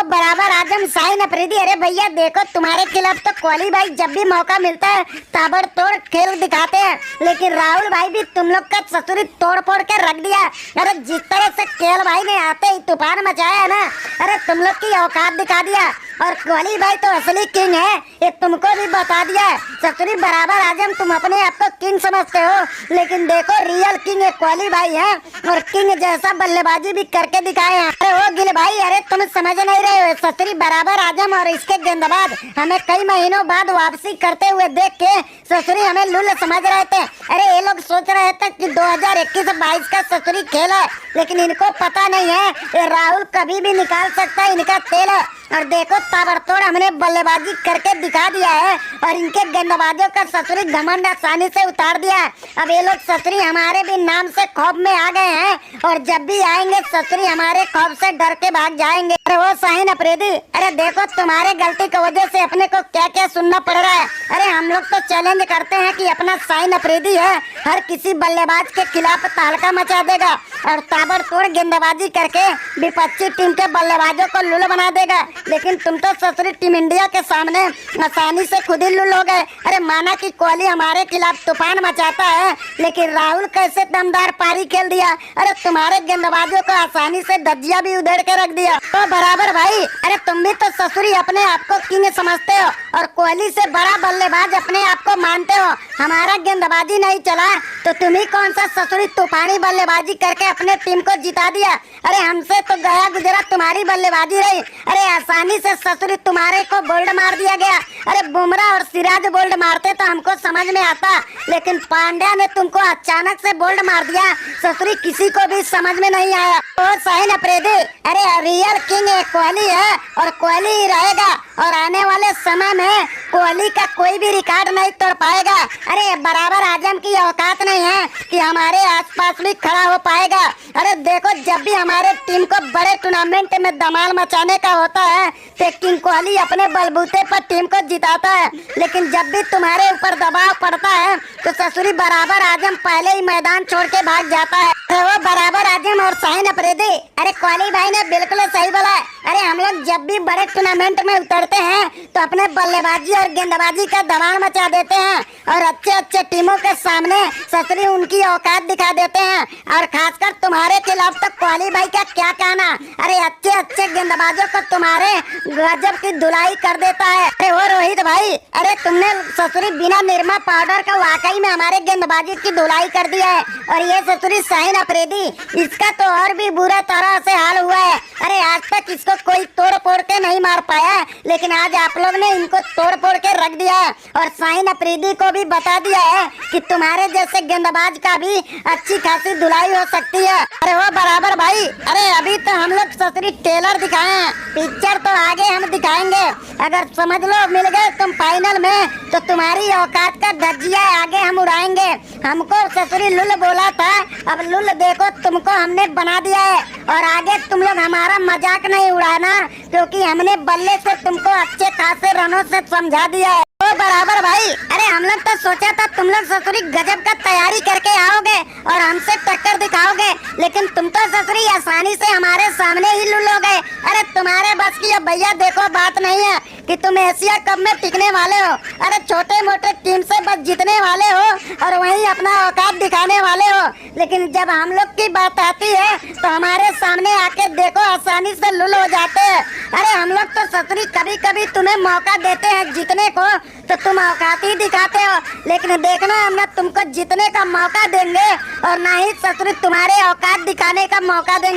बराबर आजम साइन अफरीदी। अरे भैया देखो, तुम्हारे खिलाफ तो कोहली भाई जब भी मौका मिलता है ताबड़तोड़ खेल दिखाते हैं, लेकिन राहुल भाई भी तुम लोग का ससुरी तोड़ फोड़ के रख दिया। अरे जिस तरह से केएल भाई ने आते ही तूफान मचाया है ना, अरे तुम लोग की औकात दिखा दिया। और कोहली भाई तो असली किंग है, ये तुमको भी बता दिया है। ससुरी बराबर आजम, तुम अपने आप को किंग समझते हो, लेकिन देखो रियल किंग एक कोहली भाई है, और किंग जैसा बल्लेबाजी भी करके दिखाए हैं। अरे ओ गिल भाई, अरे तुम समझ नहीं रहे हो, ससुरी बराबर आजम और इसके गेंदबाज हमें कई महीनों बाद वापसी करते हुए देख के ससुरी हमें लुल्ल समझ रहे थे। अरे ये लोग सोच रहे थे कि 2021-22 का ससुरी खेल है, लेकिन इनको पता नहीं है ये राहुल कभी भी निकाल सकता है इनका तेल है। और देखो ताबड़तोड़ हमने बल्लेबाजी करके दिखा दिया है, और इनके गेंदबाजों का ससुरी घमंड आसानी से उतार दिया है। अब ये लोग ससुरी हमारे भी नाम से खौफ में आ गए हैं, और जब भी आएंगे ससुरी हमारे खौफ से डर के भाग जाएंगे। अरे वो शाहीन अफरीदी, अरे देखो तुम्हारे गलती की वजह से अपने को क्या क्या सुनना पड़ रहा है। अरे हम लोग तो चैलेंज करते हैं कि अपना शाहीन अफरीदी है, हर किसी बल्लेबाज के खिलाफ तहलका मचा देगा, और ताबड़तोड़ गेंदबाजी करके विपक्षी टीम के बल्लेबाजों को लुल बना देगा। लेकिन तुम तो ससुरी टीम इंडिया के सामने आसानी से खुद ही लुल हो गए। अरे माना कि कोहली हमारे खिलाफ तूफान मचाता है, लेकिन राहुल कैसे दमदार पारी खेल दिया। अरे तुम्हारे गेंदबाजों को आसानी से धज्जिया भी उधेड़ के रख दिया। तो बराबर भाई, अरे तुम भी तो ससुरी अपने आप को किंग समझते हो, और कोहली से बड़ा बल्लेबाज अपने आप को मानते हो। हमारा गेंदबाजी नहीं चला तो तुम ही कौन सा ससुरी तूफानी बल्लेबाजी करके अपने टीम को जिता दिया। अरे हमसे तो गया गुजरा तुम्हारी बल्लेबाजी रही। अरे आसानी से ससुरी तुम्हारे को बोल्ड मार दिया गया। अरे बुमराह और सिराज बोल्ड मारते तो हमको समझ में आता, लेकिन पांड्या ने तुमको अचानक से बोल्ड मार दिया, ससुरी किसी को भी समझ में नहीं आया। तो शाहीन अफरीदी, अरे रियल किंग कोहली है, और कोहली ही रहेगा, और आने वाले समय में कोहली का कोई भी रिकॉर्ड नहीं तोड़ पाएगा। अरे बराबर आजम की औकात नहीं है कि हमारे आसपास भी खड़ा हो पाएगा। अरे देखो, जब भी हमारे टीम को बड़े टूर्नामेंट में धमाल मचाने का होता है तो किंग कोहली अपने बलबूते पर टीम को जिताता है, लेकिन जब भी तुम्हारे ऊपर दबाव पड़ता है तो ससुरी बराबर आजम पहले ही मैदान छोड़ के भाग जाता है। वो बराबर आजम और शाहीन अफरीदी, अरे कोहली भाई ने बिल्कुल सही बोला है। अरे हम लोग जब भी बड़े टूर्नामेंट में उतरते हैं तो अपने बल्लेबाजी और गेंदबाजी का धमाल मचा देते हैं, और अच्छे अच्छे टीमों के सामने ससुरी उनकी औकात दिखा देते हैं। और खासकर तुम्हारे खिलाफ तो कोहली भाई का क्या कहना। अरे अच्छे अच्छे गेंदबाजों को तुम्हारे गजब की धुलाई कर देता है। अरे वो रोहित भाई, अरे तुमने ससुरी बिना निरमा पाउडर का वाकई में हमारे गेंदबाजी की धुलाई कर दिया है। और ये ससुरी शाहीन अफरीदी, इसका तो और भी बुरा तरह से हाल हुआ है। अरे आज तक इसको कोई तोड़ फोड़ के नहीं मार पाया, लेकिन आज आप लोग ने इनको तोड़ फोड़ के रख दिया है, और शाहीन अफरीदी को भी बता दिया है कि तुम्हारे जैसे गेंदबाज का भी अच्छी खासी धुलाई हो सकती है। अरे वो बराबर भाई, अरे अभी तो हम लोग ससुरी टेलर दिखाए हैं, पिक्चर तो आगे हम दिखाएंगे। अगर समझ लो मिल गए तुम फाइनल में तो तुम्हारी औकात का धज्जिया आगे हम उड़ाएंगे। हमको ससुरी लुल बोला था, अब लुल देखो तुमको हमने बना दिया है, और आगे तुम लोग हमारा मजाक नहीं उड़ाना, क्योंकि हमने बल्ले से तुमको अच्छे खासे रनों से समझा दिया है। तो बराबर भाई, अरे हम लोग तो सोचा था तुम लोग ससुरी गजब का तैयारी करके आओगे और हमसे टक्कर दिखाओगे, लेकिन तुम तो ससुरी आसानी से हमारे सामने ही लुल हो गए। अरे तुम्हारे बस की अब भैया देखो बात नहीं है कि तुम एशिया कप में टिकने वाले हो। अरे छोटे मोटे टीम से बस जीतने वाले हो, और वहीं अपना औकात दिखाने वाले हो, लेकिन जब हम लोग की बात आती है तो हमारे सामने आके देखो आसानी से लुल हो जाते हैं। अरे हम लोग तो ससुरी कभी कभी तुम्हें मौका देते हैं जीतने को, तो तुम औकात ही दिखाते हो, लेकिन देखना हम ना तुमको जीतने का मौका देंगे, और ना ही ससुरी तुम्हारे औकात दिखाने का मौका देंगे।